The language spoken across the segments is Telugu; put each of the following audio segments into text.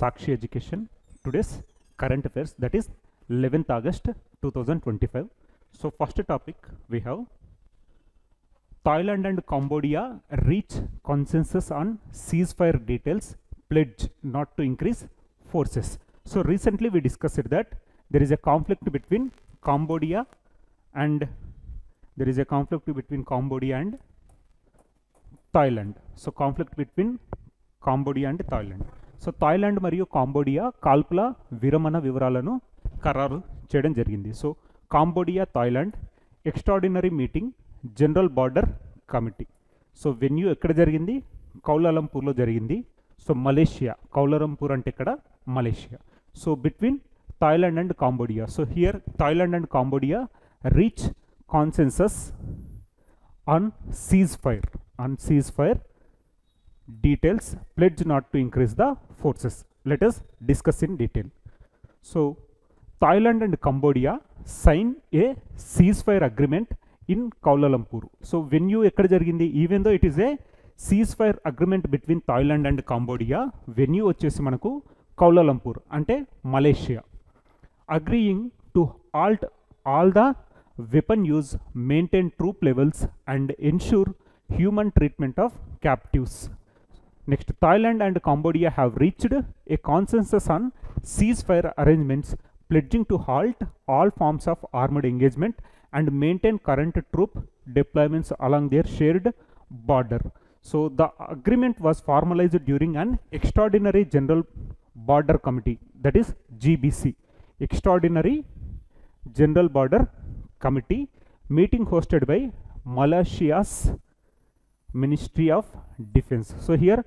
Sakshi Education. Today's current affairs, that is 11th August 2025. So first topic we have Thailand and Cambodia reach consensus on ceasefire details, pledge not to increase forces. So recently we discussed that there is a conflict between Cambodia and Thailand. So conflict between Cambodia and Thailand. So Thailand మరియు కాంబోడియా కాల్పుల విరమణ వివరాలను ఖరారు చేయడం జరిగింది. So Cambodia Thailand extraordinary meeting general border committee. So venue ఎక్కడ జరిగింది? కౌలాలంపూర్లో జరిగింది. సో మలేషియా, కౌలాలంపూర్ అంటే ఇక్కడ Malaysia. So between Thailand and Cambodia. So here Thailand and Cambodia reach consensus on ceasefire details, pledge not to increase the forces. Let us discuss in detail. So Thailand and Cambodia sign a ceasefire agreement in Kuala Lumpur. So venue ekkada jarigindi, even though it is a ceasefire agreement between Thailand and Cambodia, venue vachesi manaku Kuala Lumpur ante Malaysia, agreeing to halt all the weapon use, maintain troop levels and ensure human treatment of captives. Next, Thailand and Cambodia have reached a consensus on ceasefire arrangements, pledging to halt all forms of armed engagement and maintain current troop deployments along their shared border. So the agreement was formalized during an extraordinary general border committee, that is GBC, extraordinary general border committee meeting hosted by Malaysia's Ministry of Defense. So here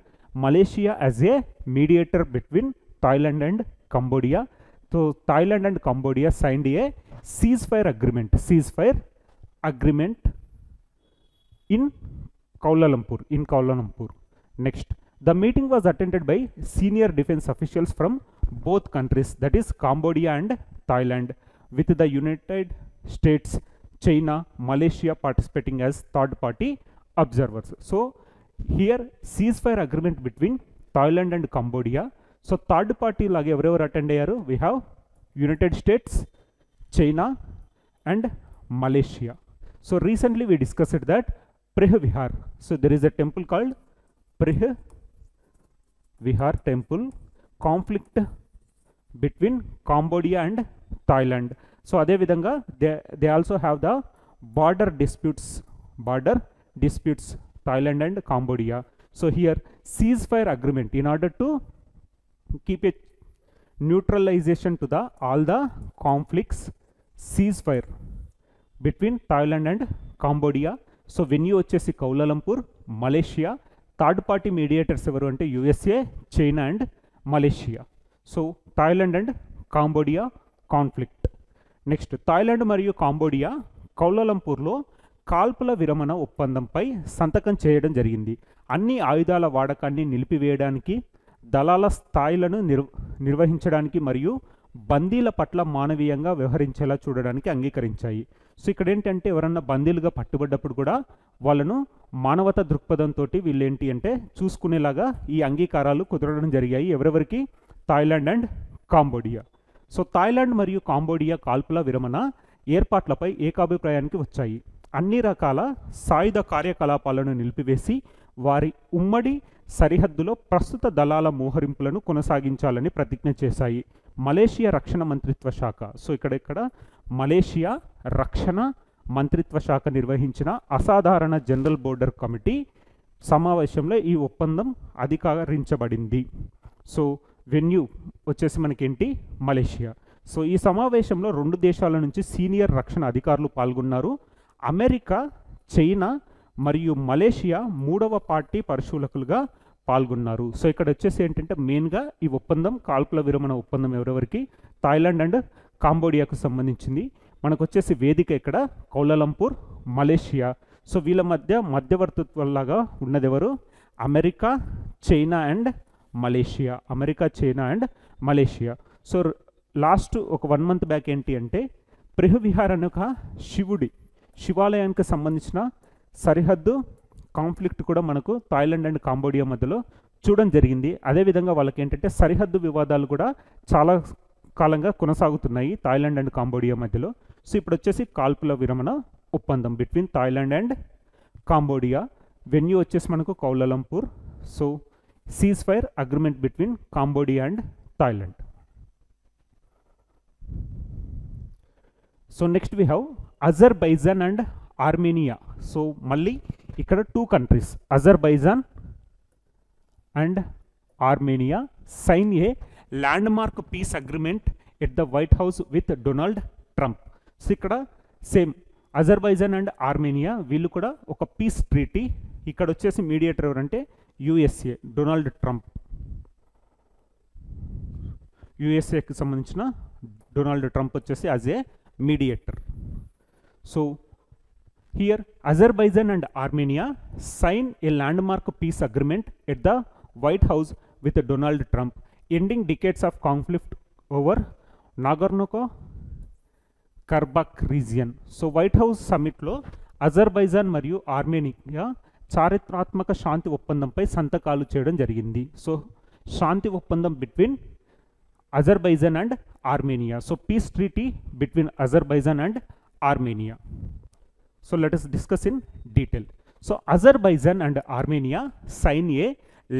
Malaysia as a mediator between Thailand and Cambodia. So Thailand and Cambodia signed a ceasefire agreement in Kuala Lumpur. Next, the meeting was attended by senior defense officials from both countries, that is Cambodia and Thailand, with the United States, China, Malaysia participating as third party observers. So here ceasefire agreement between Thailand and Cambodia. So third party lage ఎవరెవరు అటెండ్ అయ్యారు? We have United States, China and Malaysia. So recently we discussed that Preah Vihar. So there is a temple called Preah Vihar temple, conflict between Cambodia and Thailand. So అదే విధంగా they also have the border disputes Thailand and Cambodia. So here ceasefire agreement in order to keep a neutralization to the all the conflicts, ceasefire between Thailand and Cambodia. So venue వచ్చేసి Kuala Lumpur, Malaysia. Third party mediators ఎవరు అంటే USA, China and Malaysia. So Thailand and Cambodia conflict. Next, Thailand మరియు కాంబోడియా కౌలాలంపూర్లో కాల్పుల విరమణ ఒప్పందంపై సంతకం చేయడం జరిగింది. అన్ని ఆయుధాల వాడకాన్ని నిలిపివేయడానికి, దళాల స్థాయిలను నిర్వహించడానికి మరియు బందీల పట్ల మానవీయంగా వ్యవహరించేలా చూడడానికి అంగీకరించాయి. సో ఇక్కడ ఏంటంటే ఎవరన్నా బందీలుగా పట్టుబడ్డప్పుడు కూడా వాళ్ళను మానవతా దృక్పథంతో వీళ్ళేంటి అంటే చూసుకునేలాగా ఈ అంగీకారాలు కుదరడం జరిగాయి. ఎవరెవరికి? Thailand and Cambodia. So Thailand మరియు కాంబోడియా కాల్పుల విరమణ ఏర్పాట్లపై ఏకాభిప్రాయానికి వచ్చాయి. అన్ని రకాల సాయుధ కార్యకలాపాలను నిలిపివేసి వారి ఉమ్మడి సరిహద్దులో ప్రస్తుత దళాల మోహరింపులను కొనసాగించాలని ప్రతిజ్ఞ చేశాయి. మలేషియా రక్షణ మంత్రిత్వ శాఖ. సో ఇక్కడ మలేషియా రక్షణ మంత్రిత్వ శాఖ నిర్వహించిన అసాధారణ జనరల్ బోర్డర్ కమిటీ సమావేశంలో ఈ ఒప్పందం అధికారించబడింది. సో వెన్యూ వచ్చేసి మనకేంటి? మలేషియా. సో ఈ సమావేశంలో రెండు దేశాల నుంచి సీనియర్ రక్షణ అధికారులు పాల్గొన్నారు. అమెరికా, చైనా మరియు మలేషియా మూడవ పార్టీ పరిశీలకులుగా పాల్గొన్నారు. సో ఇక్కడ వచ్చేసి ఏంటంటే మెయిన్గా ఈ ఒప్పందం, కాల్పుల విరమణ ఒప్పందం ఎవరెవరికి? థాయిలాండ్ అండ్ కాంబోడియాకు సంబంధించింది. మనకు వచ్చేసి వేదిక ఇక్కడ కౌలాలంపూర్, మలేషియా. సో వీళ్ళ మధ్య మధ్యవర్తిత్వంలాగా ఉన్నది ఎవరు? America, China and Malaysia. So last ఒక 1 month బ్యాక్ ఏంటి అంటే ప్రెహ్ విహార్ అనే ఒక శివాలయానికి సంబంధించిన సరిహద్దు కాన్ఫ్లిక్ట్ కూడా మనకు థాయిలాండ్ అండ్ కాంబోడియా మధ్యలో చూడడం జరిగింది. అదేవిధంగా వాళ్ళకి ఏంటంటే సరిహద్దు వివాదాలు కూడా చాలా కాలంగా కొనసాగుతున్నాయి థాయిలాండ్ అండ్ కాంబోడియా మధ్యలో. సో ఇప్పుడు వచ్చేసి కాల్పుల విరమణ ఒప్పందం between Thailand and Cambodia. Venue వచ్చేసి మనకు Kuala Lumpur. So ceasefire agreement between Cambodia and Thailand. So next we have Azerbaijan and Armenia. So మళ్ళీ ఇక్కడ 2 countries Azerbaijan and Armenia sign a landmark peace agreement at the White House with Donald Trump. So ఇక్కడ సేమ్ అజర్బైజాన్ అండ్ ఆర్మేనియా వీళ్ళు కూడా ఒక పీస్ ట్రీటీ. ఇక్కడ వచ్చేసి మీడియేటర్ ఎవరంటే యుఎస్ఏ, డొనాల్డ్ ట్రంప్. యుఎస్ఏకి సంబంధించిన డొనాల్డ్ ట్రంప్ వచ్చేసి as a mediator. So here Azerbaijan and Armenia sign a landmark peace agreement at the White House with Donald Trump ending decades of conflict over Nagorno-Karabakh region. So White House సమ్మిట్లో అజర్బైజాన్ మరియు ఆర్మేనియా చారిత్రాత్మక శాంతి ఒప్పందంపై సంతకాలు చేయడం జరిగింది. సో శాంతి ఒప్పందం between Azerbaijan and Armenia. So peace treaty between Azerbaijan and Armenia. So let us discuss in detail. So Azerbaijan and Armenia sign a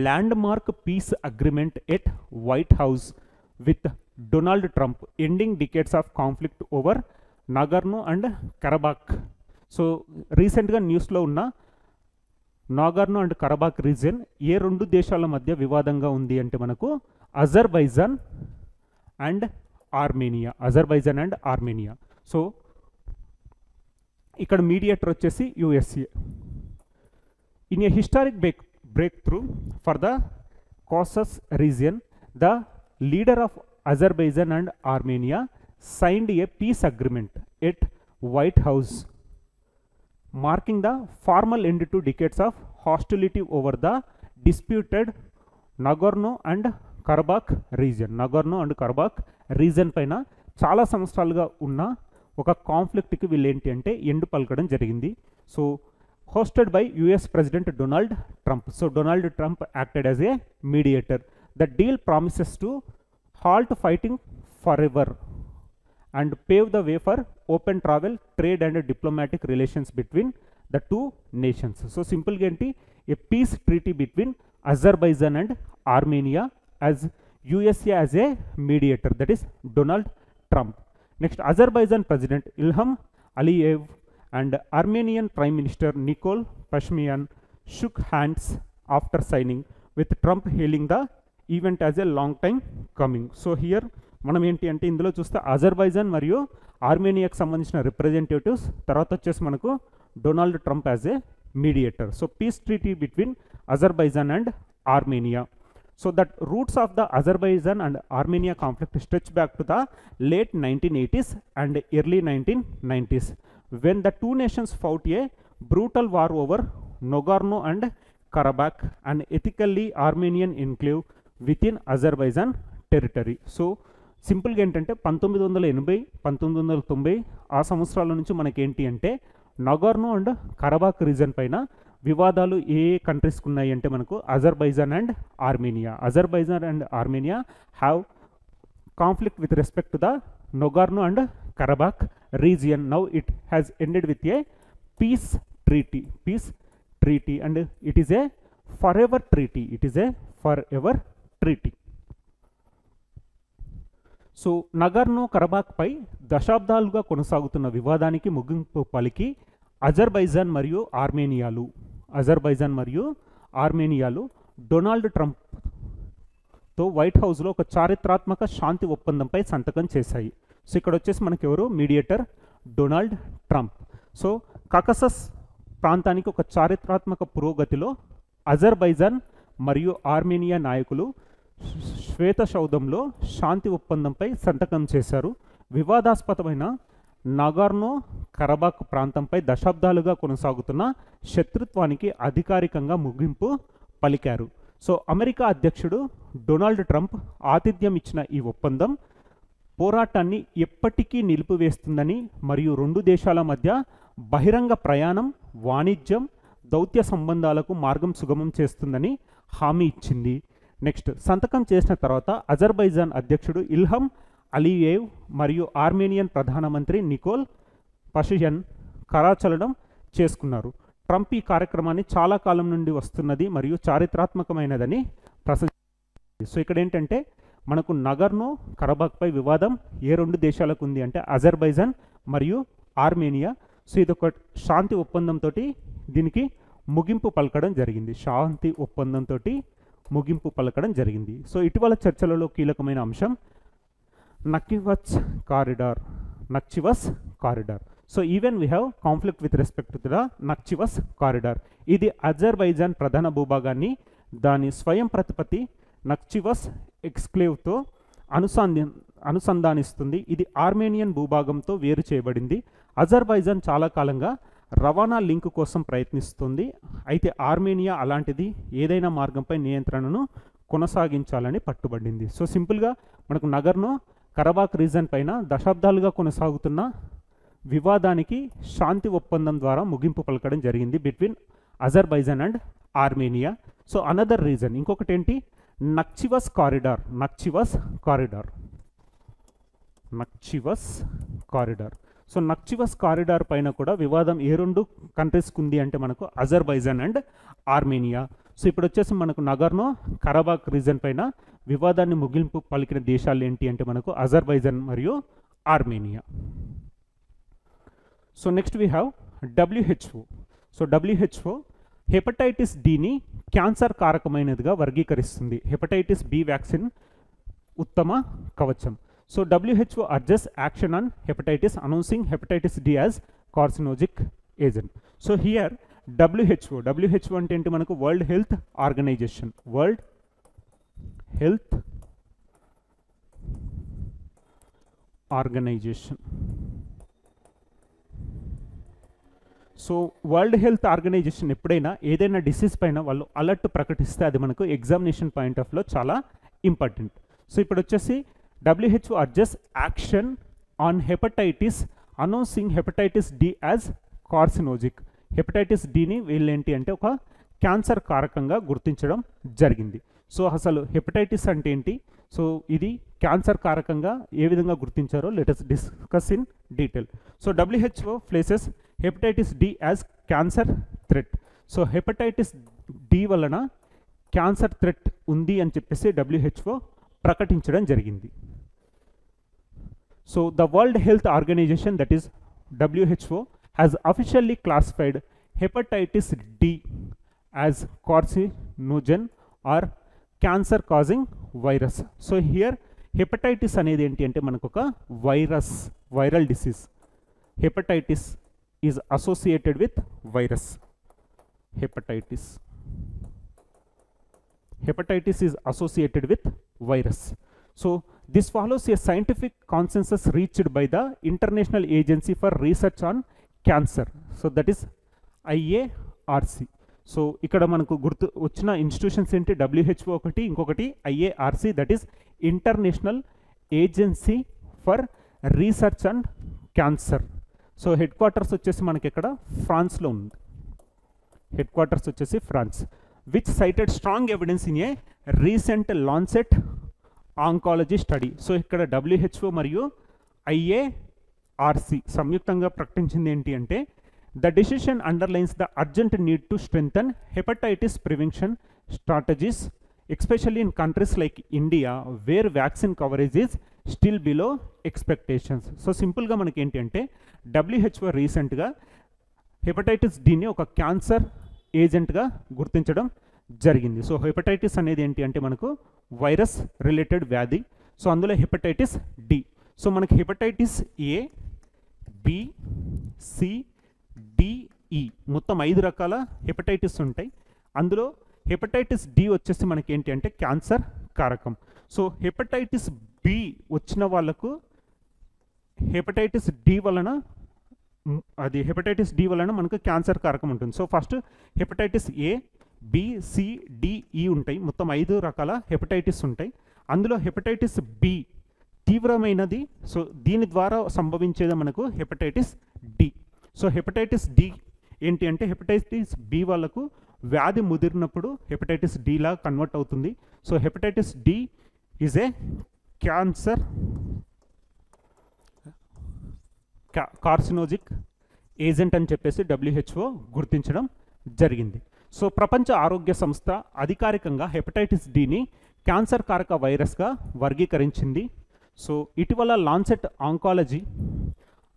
landmark peace agreement at White House with Donald Trump ending decades of conflict over Nagorno and Karabakh. So recent ga news lo unna Nagorno and Karabakh region ఏ రెండు దేశాల మధ్య వివాదంగా ఉంది అంటే మనకు Azerbaijan and Armenia. Azerbaijan and Armenia. So ఇక్కడ మీడియేటర్ వచ్చేసి USA. In a historic breakthrough for the Caucasus region the leader of Azerbaijan and Armenia signed a peace agreement at White House marking the formal end to decades of hostility over the disputed Nagorno and Karabakh region. Nagorno and Karabakh region పైన చాలా సంవత్సరాలుగా ఉన్న ఒక కాన్ఫ్లిక్ట్కి వీళ్ళు ఏంటి అంటే ఎండు పలకడం జరిగింది. So hosted by US president Donald Trump. So Donald Trump acted as a mediator. The deal promises to halt fighting forever and pave the way for open travel, trade and diplomatic relations between the two nations. So simple enti a peace treaty between Azerbaijan and Armenia as USA as a mediator, that is Donald Trump. Next, Azerbaijan President Ilham Aliyev and Armenian Prime Minister Nikol Pashinyan shook hands after signing, with Trump hailing the event as a long time coming. So here మనం ఏంటి అంటే ఇందులో చూస్తే అజర్బైజాన్ మరియు ఆర్మేనియాకి సంబంధించిన రిప్రజెంటేటివ్స్, తర్వాత వచ్చేసి మనకు Donald Trump as a mediator. So peace treaty between Azerbaijan and Armenia. So that roots of the Azerbaijan and Armenia conflict stretch back to the late 1980s and early 1990s when the two nations fought a brutal war over Nagorno and Karabakh, an ethically Armenian enclave within Azerbaijan territory. So సింపుల్గా ఏంటంటే 1980, 1990 ఆ సంవత్సరాల నుంచి మనకేంటి అంటే నగోర్నో అండ్ కరబాక్ రీజన్ పైన వివాదాలు ఏ కంట్రీస్కి ఉన్నాయి అంటే మనకు Azerbaijan and Armenia. Azerbaijan and Armenia have conflict with respect to the Nagorno and Karabakh region. Now it has ended with a peace treaty. And it is a forever treaty. So Nagorno Karabakh పై దశాబ్దాలుగా కొనసాగుతున్న వివాదానికి ముగింపు పలికి అజర్బైజాన్ మరియు ఆర్మేనియాలు డొనాల్డ్ ట్రంప్తో వైట్ హౌస్లో ఒక చారిత్రాత్మక శాంతి ఒప్పందంపై సంతకం చేశాయి. సో ఇక్కడ వచ్చేసి మనకి ఎవరు mediator Donald Trump. So Caucasus ప్రాంతానికి ఒక చారిత్రాత్మక పురోగతిలో అజర్బైజాన్ మరియు ఆర్మేనియా నాయకులు శ్వేతసౌధంలో శాంతి ఒప్పందంపై సంతకం చేశారు. వివాదాస్పదమైన నగోర్నో కరబాక్ ప్రాంతంపై దశాబ్దాలుగా కొనసాగుతున్న శత్రుత్వానికి అధికారికంగా ముగింపు పలికారు. సో అమెరికా అధ్యక్షుడు డొనాల్డ్ ట్రంప్ ఆతిథ్యం ఇచ్చిన ఈ ఒప్పందం పోరాటాన్ని ఎప్పటికీ నిలిపివేస్తుందని మరియు రెండు దేశాల మధ్య బహిరంగ ప్రయాణం, వాణిజ్యం దౌత్య సంబంధాలకు మార్గం సుగమం చేస్తుందని హామీ ఇచ్చింది. నెక్స్ట్, సంతకం చేసిన తర్వాత అజర్బైజాన్ అధ్యక్షుడు ఇల్హం అలియేవ్ మరియు ఆర్మేనియన్ ప్రధానమంత్రి నికోల్ పషియన్ కరాచలనం చేసుకున్నారు. ట్రంప్ ఈ కార్యక్రమాన్ని చాలా కాలం నుండి వస్తున్నది మరియు చారిత్రాత్మకమైనదని ప్రశంసించారు. సో ఇక్కడ ఏంటంటే మనకు నగర్నో కరబాఖ్పై వివాదం ఏ రెండు దేశాలకు ఉంది అంటే అజర్బైజాన్ మరియు ఆర్మేనియా. సో ఇది ఒక శాంతి ఒప్పందంతో దీనికి ముగింపు పలకడం జరిగింది. శాంతి ఒప్పందంతో ముగింపు పలకడం జరిగింది. సో ఇటీవల చర్చలలో కీలకమైన అంశం Nakhchivan corridor. So even we have conflict with respect to the Nakhchivan corridor. ఇది అజర్బైజాన్ ప్రధాన భూభాగాన్ని దాని స్వయం ప్రతిపత్తి నక్చివస్ ఎక్స్క్లేవ్తో అనుసంధానిస్తుంది. ఇది ఆర్మేనియన్ భూభాగంతో వేరు చేయబడింది. అజర్బైజాన్ చాలా కాలంగా రవాణా లింక్ కోసం ప్రయత్నిస్తుంది. అయితే ఆర్మేనియా అలాంటిది ఏదైనా మార్గంపై నియంత్రణను కొనసాగించాలని పట్టుబడింది. సో సింపుల్గా మనకు నగర్నో కరబాక్ రీజన్ పైన దశాబ్దాలుగా కొనసాగుతున్న వివాదానికి శాంతి ఒప్పందం ద్వారా ముగింపు పలకడం జరిగింది between Azerbaijan and Armenia. So another reason ఇంకొకటి ఏంటి, నక్చివస్ కారిడార్. సో నక్చివస్ కారిడార్ పైన కూడా వివాదం ఏ రెండు కంట్రీస్కి ఉంది అంటే మనకు అజర్బైజాన్ అండ్ ఆర్మేనియా. సో ఇప్పుడు వచ్చేసి మనకు నగర్నో కరబాక్ రీజన్ పైన వివాదాన్ని ముగింపు పలికిన దేశాలు ఏంటి అంటే మనకు అజర్బైజాన్ మరియు Armenia. So next we have WHO. So WHO hepatitis డిని క్యాన్సర్ కారకమైనదిగా వర్గీకరిస్తుంది. హెపటైటిస్ బి వ్యాక్సిన్ ఉత్తమ కవచం. So WHO adjust action on hepatitis announcing hepatitis D as carcinogenic agent. So here WHO అంటే ఏంటి మనకు World Health Organization. So World Health Organization ఎప్పుడైనా ఏదైనా డిసీజ్ పైన వాళ్ళు అలర్ట్ ప్రకటిస్తే అది మనకు ఎగ్జామినేషన్ పాయింట్ ఆఫ్ లో చాలా ఇంపార్టెంట్. సో ఇప్పుడు వచ్చేసి WHO adjust action on hepatitis announcing hepatitis D as carcinogenic. Hepatitis డిని వీళ్ళేంటి అంటే ఒక క్యాన్సర్ కారకంగా గుర్తించడం జరిగింది. సో అసలు హెపటైటిస్ అంటే ఏంటి, సో ఇది క్యాన్సర్ కారకంగా ఏ విధంగా గుర్తించారో let us discuss in detail. So WHO places hepatitis D as cancer threat. So hepatitis D వలన క్యాన్సర్ థ్రెట్ ఉంది అని చెప్పేసి WHO ప్రకటించడం జరిగింది. So the World Health Organization that is WHO has officially classified hepatitis D as carcinogen or cancer causing virus. So here hepatitis అనేది ఏంటి అంటే మనకు ఒక viral disease. Hepatitis is associated with virus. Hepatitis is associated with virus. So this follows a scientific consensus reached by the International Agency for Research on Cancer. So that is IARC. So ఇక్కడ మనకు గుర్తు వచ్చిన ఇన్స్టిట్యూషన్స్ ఏంటి, WHO ఒకటి, ఇంకొకటి IARC that is International Agency for Research and Cancer. So headquarters వచ్చేసి మనకి ఇక్కడ ఫ్రాన్స్లో ఉంది. హెడ్ క్వార్టర్స్ వచ్చేసి France. Which cited strong evidence in a recent Lancet Oncology study. So ఇక్కడ WHO మరియు IARC సంయుక్తంగా ప్రకటించింది ఏంటి అంటే the decision underlines the urgent need to strengthen hepatitis prevention strategies especially in countries like India where vaccine coverage is still below expectations. So సింపుల్గా మనకి ఏంటి అంటే WHO రీసెంట్గా హెపటైటిస్ డిని ఒక క్యాన్సర్ ఏజెంట్గా గుర్తించడం జరిగింది. సో హెపటైటిస్ అనేది ఏంటి అంటే మనకు వైరస్ రిలేటెడ్ వ్యాధి. సో అందులో హెపటైటిస్ డి. సో మనకి hepatitis A, B, C, D E మొత్తం 5 రకాల హెపటైటిస్ ఉంటాయి. అందులో హెపటైటిస్ డి వచ్చేసి మనకి ఏంటి అంటే క్యాన్సర్ కారకం. సో హెపటైటిస్ బి వచ్చిన వాళ్ళకు హెపటైటిస్ డి వలన మనకు క్యాన్సర్ కారకం ఉంటుంది. So first hepatitis A, B, C, D E ఉంటాయి. మొత్తం 5 రకాల హెపటైటిస్ ఉంటాయి. అందులో హెపటైటిస్ బి తీవ్రమైనది. సో దీని ద్వారా సంభవించేది మనకు hepatitis D. So hepatitis D ఏంటి అంటే హెపటైటిస్ బి వాళ్ళకు వ్యాధి ముదిరినప్పుడు హెపటైటిస్ డిలా కన్వర్ట్ అవుతుంది. So hepatitis D is a cancer carcinogenic agent అని చెప్పేసి WHO గుర్తించడం జరిగింది. సో ప్రపంచ ఆరోగ్య సంస్థ అధికారికంగా హెపటైటిస్ డిని క్యాన్సర్ కారక వైరస్గా వర్గీకరించింది. సో ఇటీవల లాన్సెట్ ఆంకాలజీ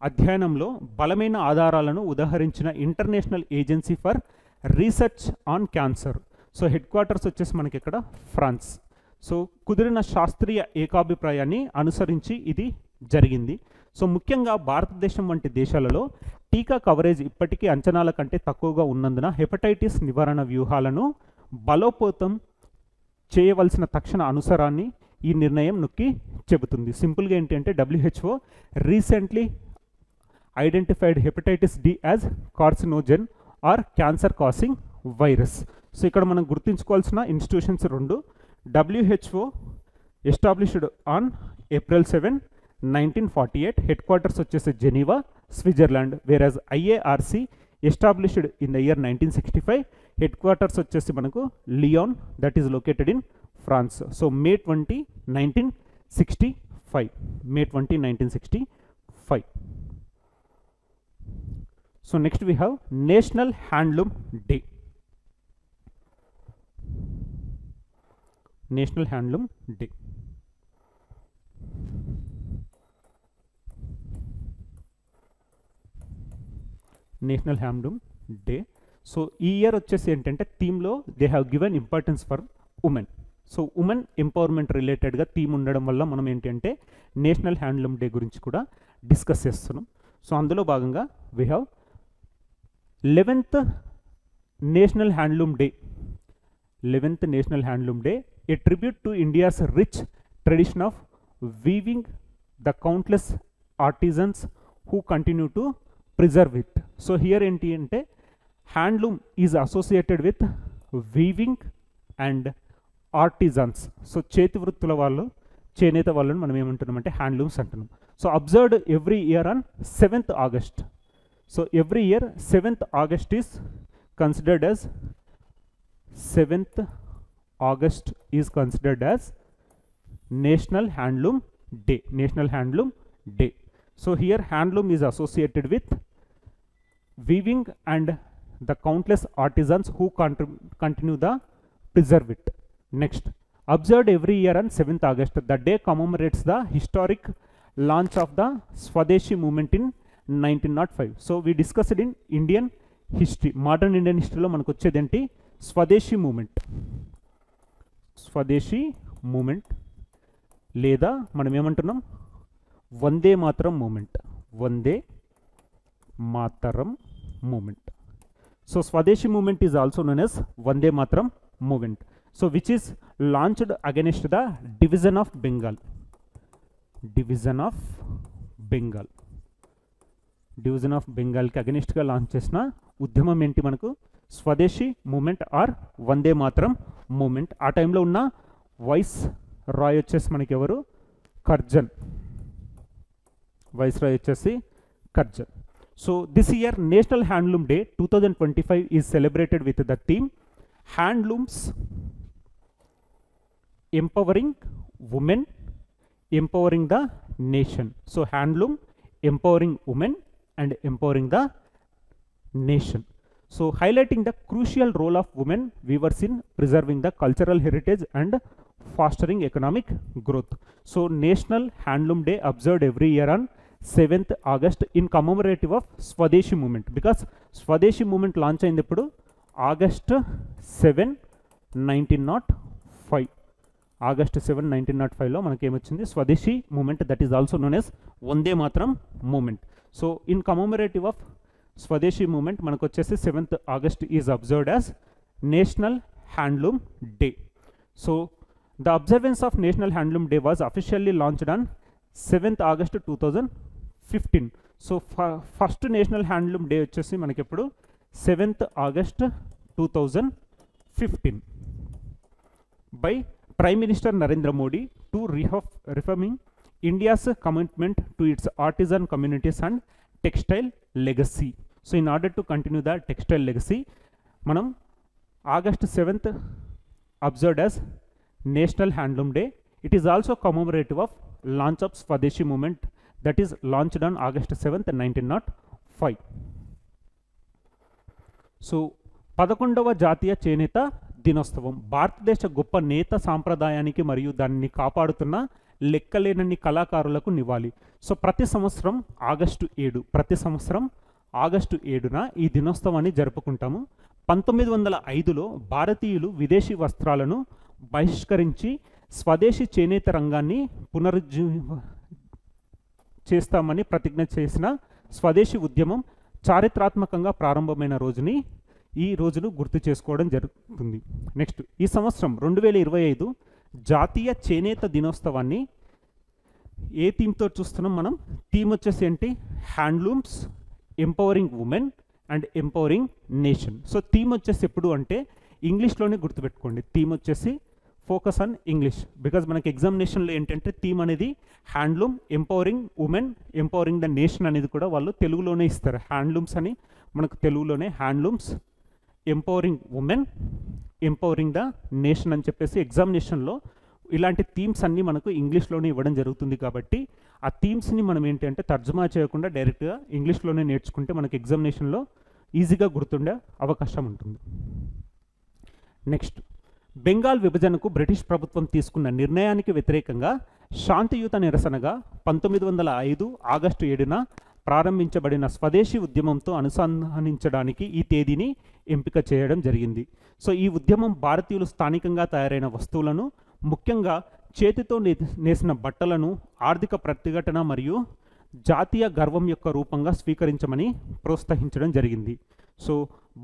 అధ్యయనంలో బలమైన ఆధారాలను ఉదహరించిన International Agency for Research on Cancer. So headquarters వచ్చేసి మనకి ఇక్కడ ఫ్రాన్స్. సో కుదిరిన శాస్త్రీయ ఏకాభిప్రాయాన్ని అనుసరించి ఇది జరిగింది. సో ముఖ్యంగా భారతదేశం వంటి దేశాలలో టీకా కవరేజ్ ఇప్పటికీ అంచనాల కంటే తక్కువగా ఉన్నందున హెపటైటిస్ నివారణ వ్యూహాలను బలోపేతం చేయవలసిన తక్షణ అనుసరాన్ని ఈ నిర్ణయం నొక్కి చెబుతుంది. సింపుల్గా ఏంటి అంటే WHO recently identified hepatitis D as carcinogen or cancer causing virus. So ఇక్కడ మనం గుర్తుంచుకోవాల్సిన ఇన్స్టిట్యూషన్స్ రెండు. WHO established on April 7, 1948, headquarters వచ్చేసి Geneva, Switzerland. Whereas IARC established in the year 1965, headquarters వచ్చేసి మనకు Lyon, that is located in France. So May 20, 1965. May 20, 1965. So next we have National Handloom Day. National Handloom Day. National Handloom Day. So ఈ ఇయర్ వచ్చేసి ఏంటంటే థీమ్లో they have given importance for women. So women empowerment రిలేటెడ్గా థీమ్ ఉండడం వల్ల మనం ఏంటి అంటే నేషనల్ హ్యాండ్లూమ్ డే గురించి కూడా డిస్కస్ చేస్తున్నాం. సో అందులో భాగంగా we have 11th national Handloom day. 11th national Handloom day, A tribute to India's rich tradition of weaving the countless artisans who continue to preserve it. So here ఏంటి అంటే handloom is associated with weaving and artisans. So చేతి వృత్తుల వాళ్ళు, చేనేత వాళ్ళని మనం ఏమంటున్నాం అంటే హ్యాండ్లూమ్స్ అంటున్నాం. So observed every year on 7th August. So every year 7th August is considered as 7th August is considered as National Handloom day. National Handloom day. So here handloom is associated with weaving and the countless artisans who continue the preserve it. Next, observed every year on 7th August, the day commemorates the historic launch of the Swadeshi movement in 1905. So we discussed in Indian history, modern Indian history lo manaku vachedi enti Swadeshi movement. Swadeshi movement లేదా మనం ఏమంటున్నాం Vande Mataram movement. Vande Mataram movement. So Swadeshi movement is also known as Vande Mataram movement. So which is launched against the division of Bengal. Division of Bengal. Division of బెంగాల్కి అగెనిస్ట్గా లాంచ్ చేసిన ఉద్యమం ఏంటి మనకు? Swadeshi movement or Vande Mataram movement. ఆ టైంలో ఉన్న వైస్ రాయ్ వచ్చేసి మనకి ఎవరు? కర్జన్. వైస్ రాయ్ వచ్చేసి Curzon. So this year national Handloom day 2025 is celebrated with the theme handlooms empowering women, empowering the nation. So handloom empowering women and empowering the nation. So highlighting the crucial role of women weavers in preserving the cultural heritage and fostering economic growth. So National Handloom Day observed every year on 7th August in commemorative of Swadeshi movement, because Swadeshi movement launch ayindi ippudu August 7, 1905. August 7, 1905 లో మనకి ఏమొచ్చింది? Swadeshi movement, that is also known as Vande Mataram movement. So in commemorative of Swadeshi movement మనకు వచ్చేసి 7th August is observed as National Handloom Day. So the observance of National Handloom Day was officially launched on 7th August 2015. So first National Handloom Day వచ్చేసి మనకి ఎప్పుడు? 7th August 2015 by Prime Minister Narendra Modi to reforming India's commitment to its artisan communities and textile legacy. So in order to continue the textile legacy మనం August 7th observed as National Handloom Day. It is also commemorative of launch of Swadeshi movement that is launched on August 7th, 1905. So 11వ జాతీయ చేనేత దినోత్సవం భారతదేశ గొప్ప నేత సాంప్రదాయానికి మరియు దానిని కాపాడుతున్న లెక్కలేనన్ని కళాకారులకు నివాళి. సో ప్రతి సంవత్సరం ఆగస్టు 7న ఈ దినోత్సవాన్ని జరుపుకుంటాము. 1905లో భారతీయులు విదేశీ వస్త్రాలను బహిష్కరించి స్వదేశీ చేనేత రంగాన్ని చేస్తామని ప్రతిజ్ఞ చేసిన స్వదేశీ ఉద్యమం చారిత్రాత్మకంగా ప్రారంభమైన ఈ రోజును గుర్తు చేసుకోవడం జరుగుతుంది. నెక్స్ట్ ఈ సంవత్సరం 2025 జాతీయ చేనేత దినోత్సవాన్ని ఏ థీమ్తో చూస్తున్నాం మనం? థీమ్ వచ్చేసి ఏంటి? Handlooms empowering women and empowering nation. So theme వచ్చేసి ఎప్పుడు అంటే ఇంగ్లీష్లోనే గుర్తుపెట్టుకోండి. థీమ్ వచ్చేసి ఫోకస్ ఆన్ ఇంగ్లీష్, బికాజ్ మనకి ఎగ్జామినేషన్లో ఏంటంటే థీమ్ అనేది handloom empowering women empowering the nation అనేది కూడా వాళ్ళు తెలుగులోనే ఇస్తారు. హ్యాండ్లూమ్స్ అని మనకు తెలుగులోనే handlooms empowering women empowering the nation అని చెప్పేసి ఎగ్జామినేషన్లో ఇలాంటి థీమ్స్ అన్నీ మనకు ఇంగ్లీష్లోనే ఇవ్వడం జరుగుతుంది. కాబట్టి ఆ థీమ్స్ని మనం ఏంటంటే తర్జుమా చేయకుండా డైరెక్ట్గా ఇంగ్లీష్లోనే నేర్చుకుంటే మనకి ఎగ్జామినేషన్లో ఈజీగా గుర్తుండే అవకాశం ఉంటుంది. నెక్స్ట్ బెంగాల్ విభజనకు బ్రిటిష్ ప్రభుత్వం తీసుకున్న నిర్ణయానికి వ్యతిరేకంగా శాంతియుత నిరసనగా 1905 ఆగస్టు 7న ప్రారంభించబడిన స్వదేశీ ఉద్యమంతో అనుసంధానించడానికి ఈ తేదీని ఎంపిక చేయడం జరిగింది. సో ఈ ఉద్యమం భారతీయులు స్థానికంగా తయారైన వస్తువులను, ముఖ్యంగా చేతితో నేసిన బట్టలను ఆర్థిక ప్రతిఘటన మరియు జాతీయ గర్వం యొక్క రూపంగా స్వీకరించమని ప్రోత్సహించడం జరిగింది. సో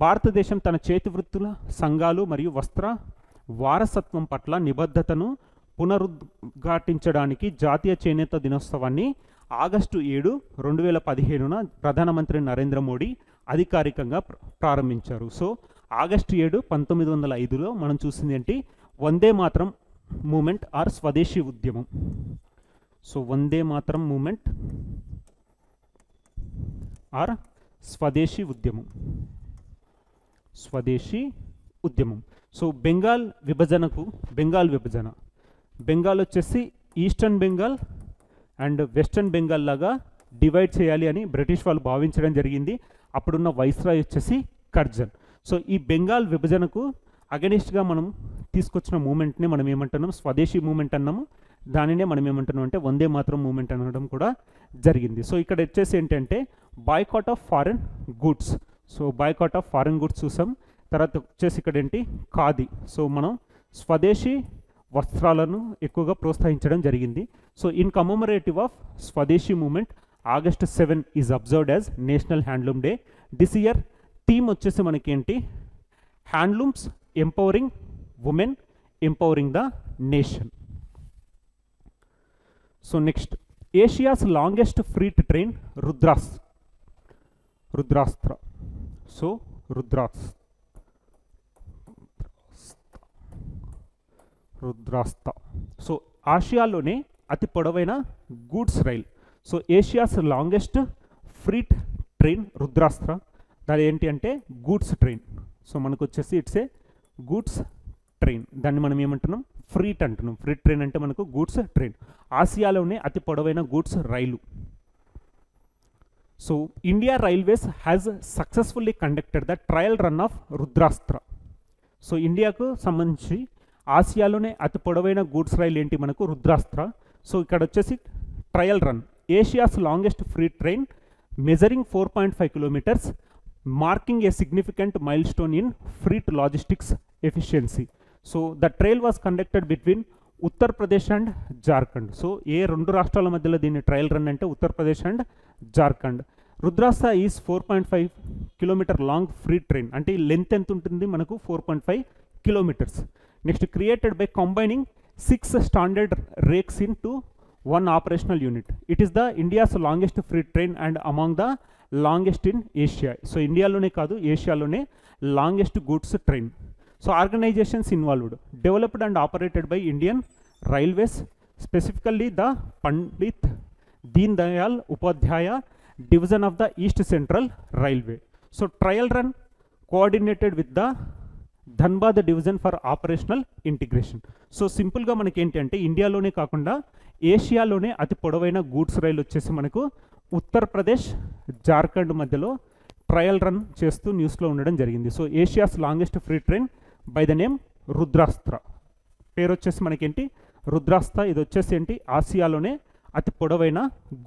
భారతదేశం తన చేతి వృత్తుల సంఘాలు మరియు వస్త్ర వారసత్వం పట్ల నిబద్ధతను పునరుద్ఘాటించడానికి జాతీయ చేనేత దినోత్సవాన్ని ఆగస్టు 7, 2015న ప్రధానమంత్రి నరేంద్ర మోడీ అధికారికంగా ప్రారంభించారు. సో ఆగస్టు 7, 1905లో మనం చూసింది ఏంటి? వందే మాతరం మూమెంట్ ఆర్ స్వదేశీ ఉద్యమం. So Vande Mataram movement or Swadeshi ఉద్యమం. సో బెంగాల్ బెంగాల్ వచ్చేసి eastern Bengal and western Bengal లాగా డివైడ్ చేయాలి అని బ్రిటిష్ వాళ్ళు భావించడం జరిగింది. అప్పుడున్న వైస్రాయ్ వచ్చేసి కర్జన్. సో ఈ బెంగాల్ విభజనకు అగెనిస్ట్గా మనం తీసుకొచ్చిన మూమెంట్ని మనం ఏమంటున్నాం? స్వదేశీ మూమెంట్ అన్నాము. దానినే మనం ఏమంటున్నాం అంటే వందే మాతరం మూమెంట్ అనడం కూడా జరిగింది. సో ఇక్కడ వచ్చేసి ఏంటంటే boycott of foreign goods. So boycott of foreign goods చూసాం. తర్వాత వచ్చేసి ఇక్కడ ఏంటి? ఖాదీ. సో మనం స్వదేశీ వస్త్రాలను ఎక్కువగా ప్రోత్సహించడం జరిగింది. So in commemorative of Swadeshi movement August 7 is observed as National Handloom Day. This year theme వచ్చేసి మనకి ఏంటి? Handlooms empowering women empowering the nation. So next Asia's longest freight train Rudrastra. So Rudrastra. So ఆసియాలోనే అతి పొడవైన goods rail. So Asia's longest freight train Rudrastra. దాని ఏంటి అంటే గూడ్స్ ట్రైన్. సో మనకు వచ్చేసి ఇట్స్ ఏ గూడ్స్ ట్రైన్. దాన్ని మనం ఏమంటున్నాం? ఫ్రీట్ అంటున్నాం. ఫ్రీట్ ట్రైన్ అంటే మనకు గూడ్స్ ట్రైన్. ఆసియాలోనే అతి పొడవైన goods rail. So India railways has successfully conducted the trial run of Rudrastra. So ఇండియాకు సంబంధించి ఆసియాలోనే అతి పొడవైన గూడ్స్ రైలు ఏంటి? మనకు రుద్రాస్త్ర. సో ఇక్కడ వచ్చేసి trial run. Asia's longest freight train measuring 4.5 kilometers, marking a significant milestone in freight logistics efficiency. So the trail was conducted between Uttar Pradesh and Jharkhand. So ఏ రెండు రాష్ట్రాల మధ్యలో దీన్ని ట్రయల్ రన్ అంటే Uttar Pradesh and Jharkhand. Rudrastra is 4.5 kilometer long free train. అంటే ఈ లెంత్ ఎంత ఉంటుంది మనకు? 4.5 kilometers. Next created by combining 6 standard rakes into one operational unit. It is the India's longest freight train and among the longest in Asia. So ఇండియాలోనే కాదు, ఏషియాలోనే longest goods train. So organisations involved developed and operated by Indian Railways, specifically the Pandit Deen Dayal Upadhyaya division of the East Central Railway. So trial run coordinated with the Dhanbad division for operational integration. So సింపుల్గా మనకి ఏంటి అంటే ఇండియాలోనే కాకుండా ఏషియాలోనే అతి పొడవైన గూడ్స్ రైలు వచ్చేసి మనకు ఉత్తరప్రదేశ్ జార్ఖండ్ మధ్యలో ట్రయల్ రన్ చేస్తూ న్యూస్లో ఉండడం జరిగింది. So Asia's longest free train by the name Rudrastra, పేరు వచ్చేసి మనకేంటి రుద్రాస్త్ర. ఇది వచ్చేసి ఏంటి ఆసియాలోనే అతి పొడవైన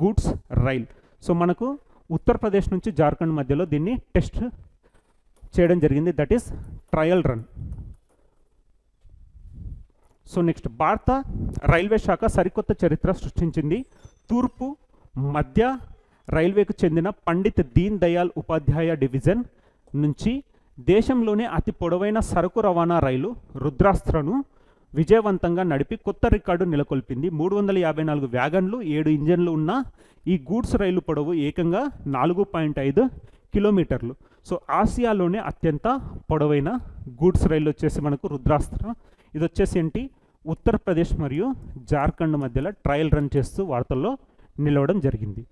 గూడ్స్ రైల్. సో మనకు ఉత్తరప్రదేశ్ నుంచి జార్ఖండ్ మధ్యలో దీన్ని టెస్ట్ చేయడం జరిగింది, that is trial run. So next, భారత రైల్వే శాఖ సరికొత్త చరిత్ర సృష్టించింది. తూర్పు మధ్య రైల్వేకు చెందిన పండిత్ దీన్ దయాళ్ ఉపాధ్యాయ డివిజన్ నుంచి దేశంలోనే అతి పొడవైన సరుకు రవాణా రైలు రుద్రాస్త్రను విజయవంతంగా నడిపి కొత్త రికార్డు నెలకొల్పింది. 354 వ్యాగన్లు 7 ఇంజన్లు ఉన్న ఈ గూడ్స్ రైలు పొడవు ఏకంగా 4.5 కిలోమీటర్లు. సో ఆసియాలోనే అత్యంత పొడవైన గూడ్స్ రైలు వచ్చేసి మనకు రుద్రాస్త్ర. ఇది వచ్చేసి ఏంటి ఉత్తరప్రదేశ్ మరియు జార్ఖండ్ మధ్యలో ట్రయల్ రన్ చేస్తూ వార్తల్లో నిలవడం జరిగింది.